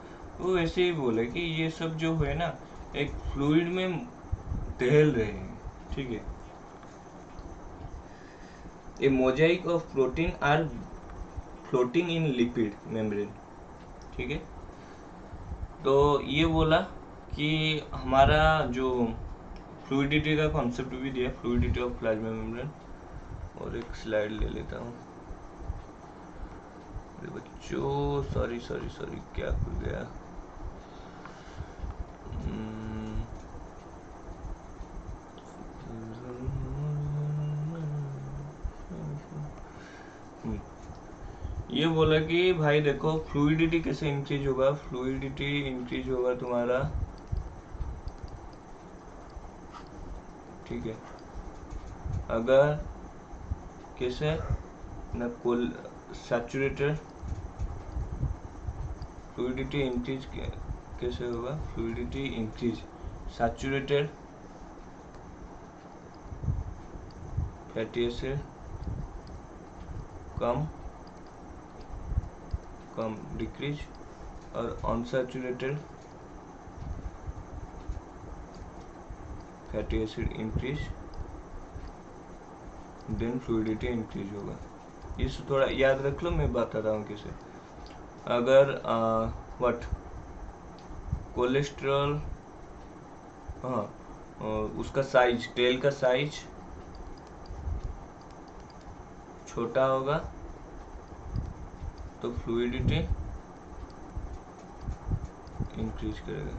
[SPEAKER 1] वो ऐसे ही बोले कि ये सब जो है ना एक फ्लूइड में तैर रहे हैं, ठीक है। A mosaic of protein are floating in lipid membrane, ठीक है। तो ये बोला कि हमारा जो फ्लूइडिटी का कॉन्सेप्ट भी दिया, फ्लूइडिटी ऑफ प्लाज्मा मेम्ब्रेन। और एक स्लाइड ले लेता हूँ। अरे बच्चों, सॉरी सॉरी सॉरी, क्या खुल गया। ये बोला कि भाई देखो फ्लूइडिटी कैसे इंक्रीज होगा, फ्लूइडिटी इंक्रीज होगा तुम्हारा, ठीक है, अगर कैसे ना कोल सैचुरेटेड, फ्लूइडिटी इंक्रीज कैसे होगा, fluidity increase saturated fatty acid कम डिक्रीज, और unsaturated fatty acid increase, then fluidity increase होगा। इस थोड़ा याद रख लो, मैं बताता हूँ कैसे। अगर व्हाट कोलेस्ट्रॉल, हाँ, उसका साइज, टेल का साइज छोटा होगा तो फ्लूइडिटी इंक्रीज करेगा,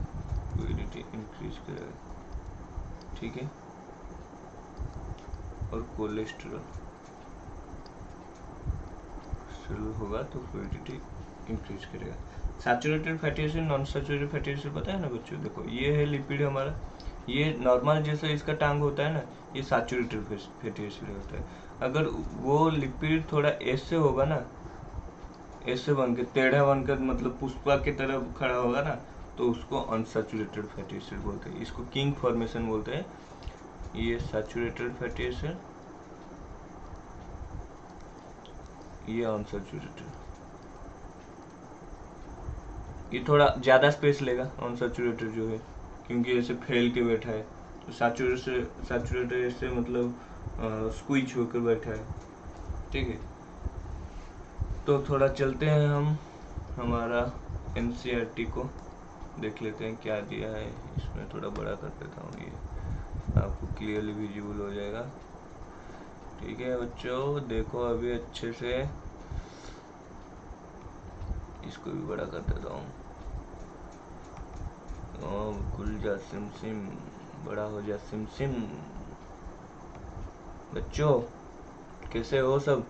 [SPEAKER 1] फ्लूइडिटी इंक्रीज करेगा, ठीक है। और कोलेस्ट्रॉल होगा तो फ्लूइडिटी इंक्रीज करेगा। Saturated fatty acid, non saturated fatty acid पता है ना बच्चों, देखो ये है लिपिड हमारा, ये नॉर्मल जैसे इसका टांग होता है ना, ये सैचुरेटेड फैटी एसिड होता है। अगर वो लिपिड थोड़ा ऐसे होगा ना, ऐसे बनकर टेढ़ा बनकर मतलब पुष्पा की तरह खड़ा होगा ना, तो उसको अनसैचुरेटेड फैटी एसिड बोलते हैं। इसको किंग फॉर्मेशन बोलते हैं। ये सैचुरेटेड फैटी एसिड, ये अनसैचुरेटेड, ये थोड़ा ज्यादा स्पेस लेगा अनसैचुरेटेड जो है, क्योंकि ऐसे फैल के बैठा है। तो सैचुरेटेड ऐसे मतलब स्क्वीज होकर बैठा है, ठीक है। तो थोड़ा चलते हैं हम हमारा एनसीईआरटी को देख लेते हैं क्या दिया है इसमें। थोड़ा बड़ा कर देता हूँ, ये आपको क्लियरली विजिबल हो जाएगा, ठीक है बच्चों। देखो अभी अच्छे से, इसको भी बड़ा कर देता हूँ। खुल जा सिम सिम, बड़ा हो जा सिम सिम। बच्चों कैसे हो सब,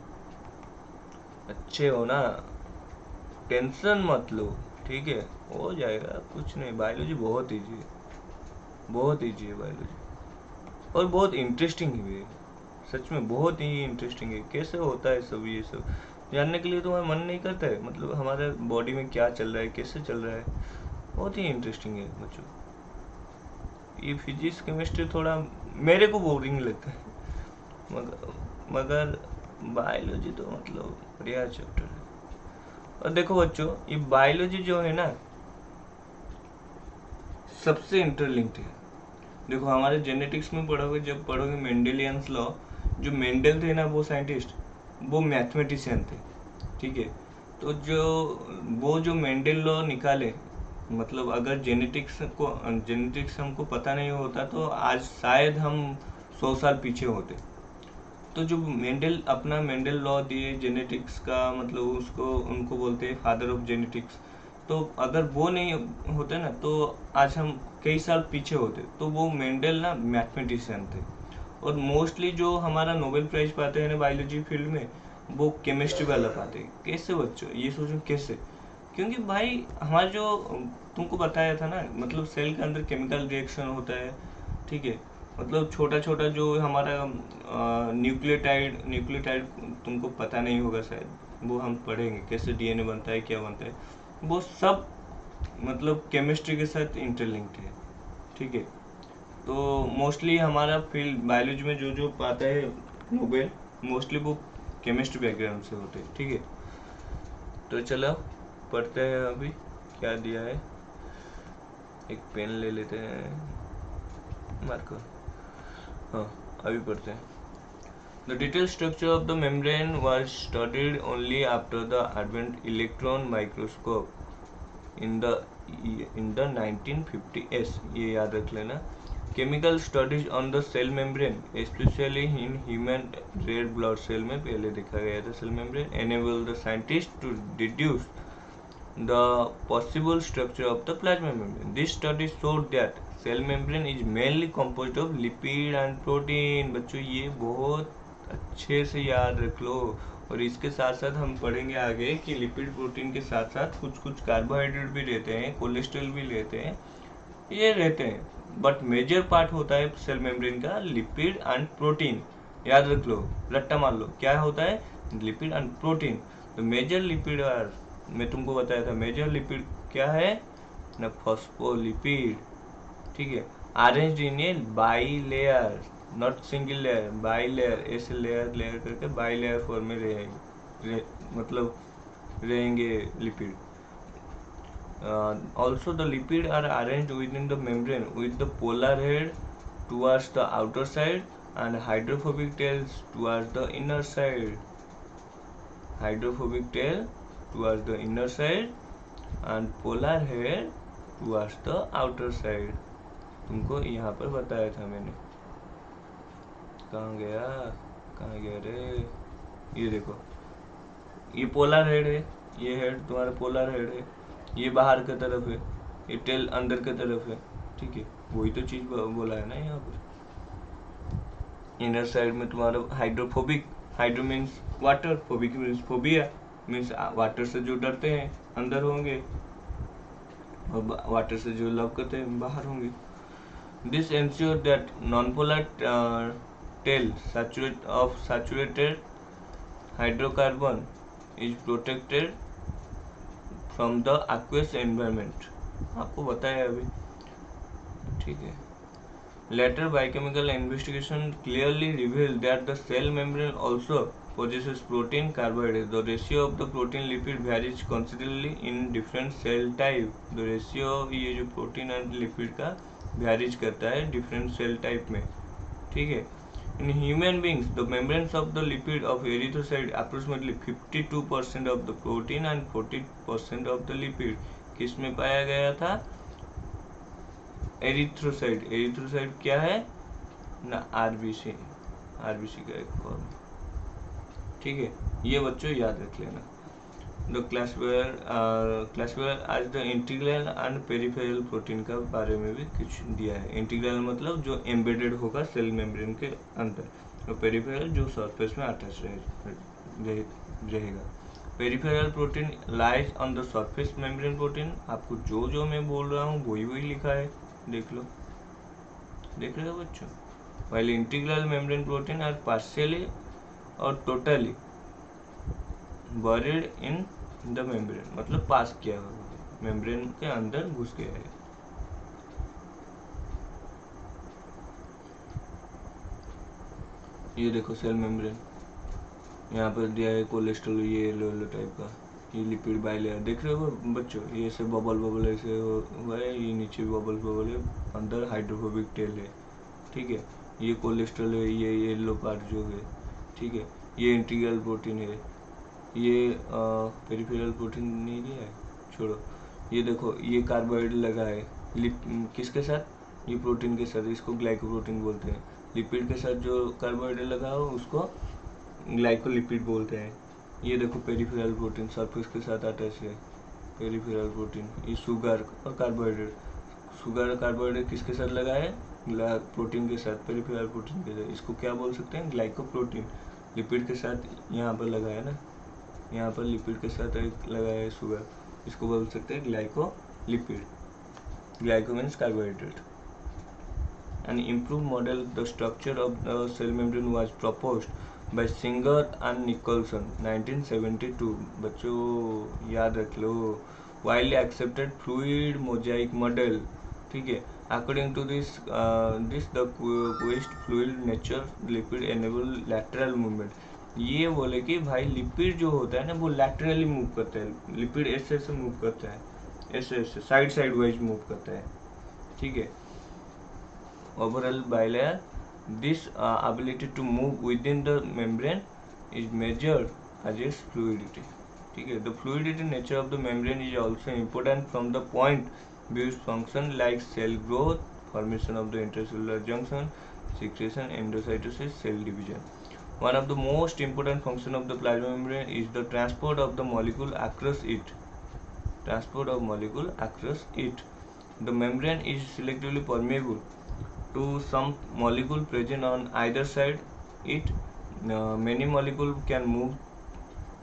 [SPEAKER 1] अच्छे हो ना, टेंशन मत लो, ठीक है, हो जाएगा, कुछ नहीं। बायोलॉजी बहुत ईजी है, बहुत ईजी है बायोलॉजी, और बहुत इंटरेस्टिंग भी है, सच में बहुत ही इंटरेस्टिंग है। कैसे होता है सब, ये सब जानने के लिए तुम्हारा मन नहीं करता है, मतलब हमारे बॉडी में क्या चल रहा है, कैसे चल रहा है, बहुत ही इंटरेस्टिंग है बच्चों। ये फिजिक्स केमिस्ट्री थोड़ा मेरे को बोरिंग लगता है, मगर बायोलॉजी तो मतलब बढ़िया चैप्टर है। और देखो बच्चों, ये बायोलॉजी जो है ना सबसे इंटरलिंक्ड है। देखो हमारे जेनेटिक्स में पढ़ोगे, जब पढ़ोगे मेंडेलियंस लॉ, जो मेंडल थे ना वो साइंटिस्ट, वो मैथमेटिशियन थे, ठीक है। तो जो मेंडल लॉ निकाले, मतलब अगर जेनेटिक्स हमको पता नहीं होता तो आज शायद हम 100 साल पीछे होते। तो जो मेंडल लॉ दिए जेनेटिक्स का, मतलब उसको उनको बोलते हैं फादर ऑफ जेनेटिक्स। तो अगर वो नहीं होते ना तो आज हम कई साल पीछे होते। तो वो मेंडल ना मैथमेटिशियन थे। और मोस्टली जो हमारा नोबेल प्राइज पाते हैं ना बायोलॉजी फील्ड में, वो केमिस्ट्री वाला पाते हैं। कैसे बच्चों, ये सोचो कैसे, क्योंकि भाई हमारा जो तुमको बताया था ना, मतलब सेल के अंदर केमिकल रिएक्शन होता है, ठीक है। मतलब छोटा छोटा जो हमारा न्यूक्लियोटाइड न्यूक्लियोटाइड तुमको पता नहीं होगा शायद, वो हम पढ़ेंगे कैसे डीएनए बनता है, क्या बनता है, वो सब मतलब केमिस्ट्री के साथ इंटरलिंक्ड है, ठीक है। तो मोस्टली हमारा फील्ड बायोलॉजी में जो जो पाता है नोबेल, मोस्टली वो केमिस्ट्री बैकग्राउंड से होते हैं, ठीक है। तो चलो पढ़ते हैं अभी क्या दिया है। एक पेन ले लेते हैं, मार्कर। हाँ, अभी पढ़ते हैं। The detailed structure of the membrane was studied only after the advent electron microscope in the 1950s. ये याद रख लेना। Chemical studies on the cell membrane, especially in human red blood cell में पहले देखा गया था cell membrane, enable the scientists to deduce the possible structure of the plasma membrane. This study showed that cell membrane is mainly composed of lipid and protein. बच्चों ये बहुत अच्छे से याद रख लो। और इसके साथ साथ हम पढ़ेंगे आगे कि लिपिड प्रोटीन के साथ साथ कुछ कुछ कार्बोहाइड्रेट भी रहते हैं, कोलेस्ट्रॉल भी लेते हैं, ये रहते हैं, बट मेजर पार्ट होता है सेल मेम्ब्रेन का लिपिड एंड प्रोटीन। याद रख लो, रट्टा मार लो, क्या होता है, लिपिड एंड प्रोटीन। तो मेजर लिपिड आर, मैं तुमको बताया था मेजर लिपिड क्या है ना, फॉस्फोलिपिड, ठीक है। Arranged in A by layer, not single layer, by layer, ऐसे लेयर लेयर करके बाई लेयर फॉर्म में रहेंगे, मतलब रहेंगे lipid. Also the lipid are arranged within the membrane with the polar head towards the outer side and hydrophobic tails towards the inner side. Hydrophobic tail towards the inner side and polar head towards the outer side. तुमको यहाँ पर बताया था मैंने। कहाँ गया, कहाँ गया रे, ये देखो, ये पोलर हेड है, ये हेड तुम्हारा पोलर हेड है, ये बाहर की तरफ है, ये टेल अंदर की तरफ है, ठीक है। वही तो चीज बोला है ना यहाँ पर। इनर साइड में तुम्हारा hydrophobic, hydro means water, phobic means phobia, means water से जो डरते हैं अंदर होंगे, और वाटर से जो लव करते हैं बाहर होंगे। This ensure that non polar tail saturated hydrocarbon is protected from the aqueous environment. आपको बताया अभी, ठीक है। Later biochemical investigation clearly revealed that the cell membrane also possesses protein carbohydrate. The ratio of the protein lipid varies considerably in different cell type. The ratio ये जो protein और lipid का varies करता है different cell type में, ठीक है। In human beings, the membranes of the lipid of erythrocyte approximately 52% of the protein and 40% of the lipid किस में पाया गया था, एरिथ्रोसाइट। एरिथ्रोसाइट क्या है ना, आरबीसी, आरबीसी का एक फॉर्म, ठीक है। ये बच्चों याद रख लेना। द क्लासिफायर आज the integral and peripheral protein का बारे में भी कुछ दिया है। इंटीग्रल मतलब जो एम्बेडेड होगा सेल मेम्ब्रेन के अंदर, और पेरिफेरल जो सरफेस में अटैच रहेगा। Peripheral protein lies on the surface membrane protein. आपको जो जो मैं बोल रहा हूँ वही वही लिखा है, देख लो, देख रहे हो बच्चों। while integral membrane protein are partially और totally buried in the membrane, मतलब पास किया हुआ मेम्ब्रेन के अंदर घुस गया है। ये देखो सेल मेम्ब्रेन, यहाँ पर दिया है कोलेस्ट्रॉल, ये येलो येलो टाइप का, ये लिपिड बाइलेयर, देख रहे हो बच्चों, ये से बबल बबल ऐसे हुआ है, ये नीचे बबल बबल है, अंदर हाइड्रोफोबिक टेल है, ठीक है। ये कोलेस्ट्रॉल है, ये येलो पार्ट जो है, ठीक है। ये इंटीग्रल प्रोटीन है, ये पेरिफेरल प्रोटीन नहीं दिया है, छोड़ो। ये देखो ये कार्बोहाइड्रेट लगा है किसके साथ, ये प्रोटीन के साथ, इसको ग्लाइकोप्रोटीन बोलते हैं। लिपिड के साथ जो कार्बोहाइड्रेट लगा हो उसको ग्लाइकोलिपिड बोलते हैं। ये देखो पेरिफेरल प्रोटीन सरफेस के साथ अटैच है, पेरिफेरल प्रोटीन। ये शुगर और कार्बोहाइड्रेट, शुगर और कार्बोहाइड्रेट किसके साथ लगा है, प्रोटीन के साथ, पेरिफेरल प्रोटीन के साथ, इसको क्या बोल सकते हैं, ग्लाइकोप्रोटीन। लिपिड के साथ यहाँ पर लगा है ना, यहाँ पर लिपिड के साथ एक लगा है शुगर, इसको बोल सकते हैं glycolipid. Glyco means carbohydrate. An improved model, the structure of the cell membrane was proposed by Singer and Nicholson 1972। बच्चों याद रख लो, widely accepted fluid mosaic model, ठीक है। According to this the quest fluid nature lipid enable lateral movement। ये बोले कि भाई lipid जो होता है ना वो लैटरली मूव करता है, लिपिड ऐसे ऐसे मूव करता है, ऐसे ऐसे साइड वाइज मूव करता है, ठीक है। Overall bilayer, this ability to move within the membrane is measured as its fluidity, ठीक है। The fluidity nature of the membrane is also important from the point views function like cell growth, formation of the intercellular junction, secretion, endocytosis, cell division. One of the most important function of the plasma membrane is the transport of the molecule across it. Transport of molecule across it. The membrane is selectively permeable to some molecule present on either side it. Many molecules can move,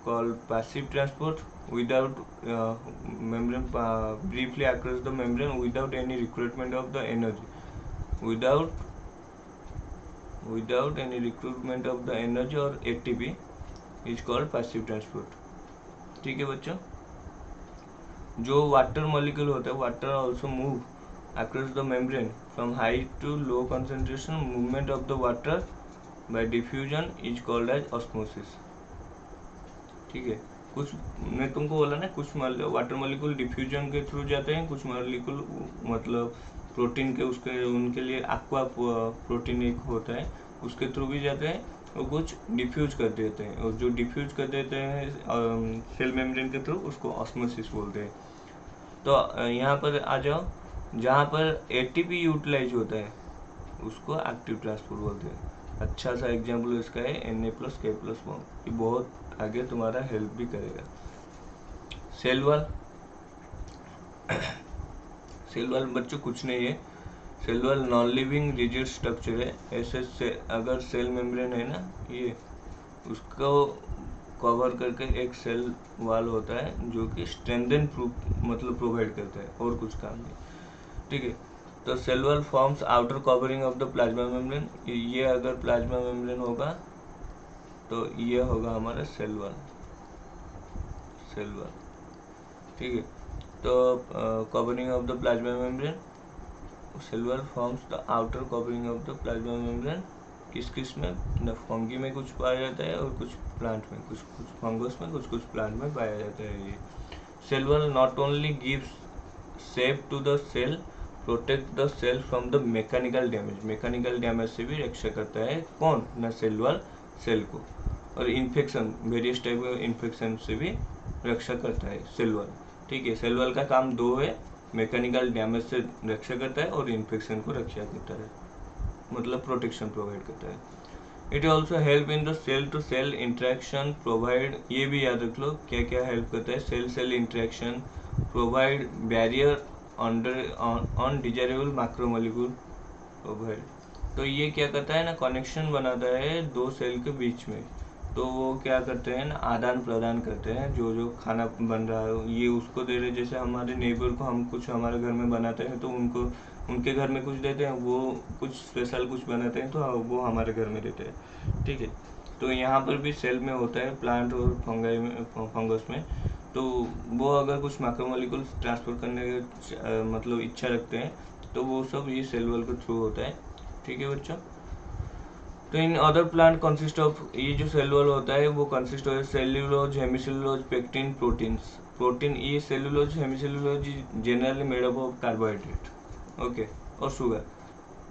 [SPEAKER 1] called passive transport, without membrane briefly across the membrane without any recruitment of the energy, without any recruitment of the energy or ATP is called passive transport, ठीक है बच्चों। जो water molecule होता है, water also move across the membrane from high to low concentration. Movement of the water by diffusion is called as osmosis, ठीक है। कुछ मैं तुमको बोला ना, कुछ वाटर मॉलिक्यूल डिफ्यूजन के थ्रू जाते हैं, कुछ मॉलिक्यूल मतलब प्रोटीन के उसके उनके लिए एक्वा प्रोटीन एक होता है उसके थ्रू भी जाते हैं, और कुछ डिफ्यूज कर देते हैं, और जो डिफ्यूज कर देते हैं सेल मेम्ब्रेन के थ्रू उसको ऑस्मोसिस बोलते हैं। तो यहाँ पर आ जाओ, जहाँ पर एटीपी यूटिलाइज होता है उसको एक्टिव ट्रांसपोर्ट बोलते हैं। अच्छा सा एग्जाम्पल इसका है Na+K+ बॉन्ड, ये बहुत आगे तुम्हारा हेल्प भी करेगा। सेल वॉल, सेल वॉल बच्चों कुछ नहीं है, cell wall non living rigid structure है। ऐसे अगर सेल मेम्ब्रेन है ना ये, उसको कवर करके एक सेल वॉल होता है जो कि स्ट्रेंथन मतलब प्रोवाइड करता है, और कुछ काम नहीं, ठीक है। तो cell wall forms outer covering of the plasma membrane. ये अगर प्लाज्मा मेम्ब्रेन होगा तो ये होगा हमारा सेल वॉल, ठीक है। तो covering of the plasma membrane, cell wall forms the outer covering of the plasma membrane. किस में न, फंगी में कुछ पाया जाता है और कुछ प्लांट में, कुछ फंगस में, कुछ प्लांट में पाया जाता है ये। Cell wall not only gives shape to the cell, protect the cell from the mechanical damage. Mechanical damage से भी रक्षा करता है कौन ना, सेल वॉल सेल को। और infection, various type of infection से भी रक्षा करता है सेल वॉल, ठीक है। सेल वॉल का काम दो है, मैकेनिकल डैमेज से रक्षा करता है और इन्फेक्शन को रक्षा करता है, मतलब प्रोटेक्शन प्रोवाइड करता है। It also help in the cell to cell interaction provide, ये भी याद रख लो क्या क्या हेल्प करता है, cell cell interaction, provide barrier on desirable macromolecule provide. तो ये क्या करता है ना, कनेक्शन बनाता है दो सेल के बीच में। तो वो क्या करते हैं ना, आदान प्रदान करते हैं, जो खाना बन रहा है ये उसको दे रहे, जैसे हमारे नेबर को हम कुछ हमारे घर में बनाते हैं तो उनको उनके घर में कुछ देते हैं, वो कुछ स्पेशल कुछ बनाते हैं तो वो हमारे घर में देते हैं, ठीक है। तो यहाँ पर भी सेल में होता है, प्लांट और फंगाई में, फंगस में। तो वो अगर कुछ मैक्रोमोलिक्यूल ट्रांसफर करने के मतलब इच्छा रखते हैं तो वो सब ये सेल वॉल के थ्रू होता है, ठीक है बच्चों। तो in other plant consist of, ये जो सेल वॉल होता है वो consist of cellulose, hemicellulose, pectin, proteins. Protein, ये cellulose hemicellulose generally made up of carbohydrate, okay, और शुगर,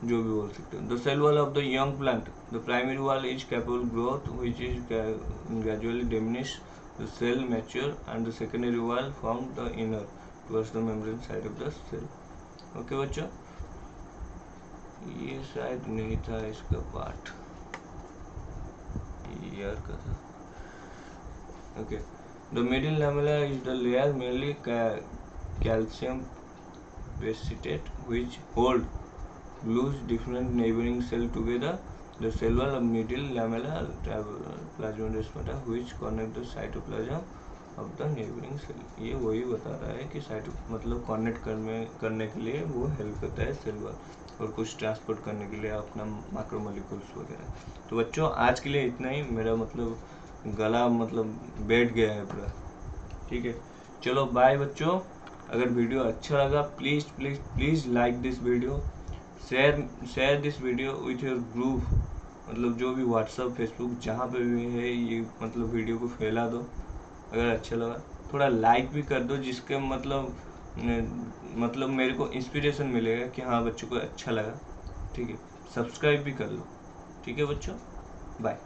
[SPEAKER 1] जो भी बोल सकते हो। The cell wall of the young plant, the primary wall is capable growth which is gradually diminish the cell mature, and the secondary wall from the inner towards the membrane side of the cell, okay बच्चों। ये शायद नहीं था इसका part year का था, okay. The middle lamella is the layer mainly calcium precipitate which hold loose different neighboring cell together. The cell wall of middle lamella plasmodesmata which connect the cytoplasm of the neighbouring cell. ये वही बता रहा है कि site मतलब connect करने के लिए वो हेल्प करता है सेल वॉल, और कुछ ट्रांसपोर्ट करने के लिए अपना मैक्रोमोलिक्यूल्स वगैरह। तो बच्चों आज के लिए इतना ही, मेरा मतलब गला मतलब बैठ गया है पूरा। ठीक है, चलो बाय बच्चों। अगर वीडियो अच्छा लगा please please please like this video, share this video with your group, मतलब जो भी व्हाट्सअप फेसबुक जहाँ पे भी है, ये मतलब वीडियो को फैला दो। अगर अच्छा लगा थोड़ा लाइक भी कर दो, जिसके मतलब मेरे को इंस्पिरेशन मिलेगा कि हाँ बच्चों को अच्छा लगा। ठीक है, सब्सक्राइब भी कर लो। ठीक है बच्चों, बाय।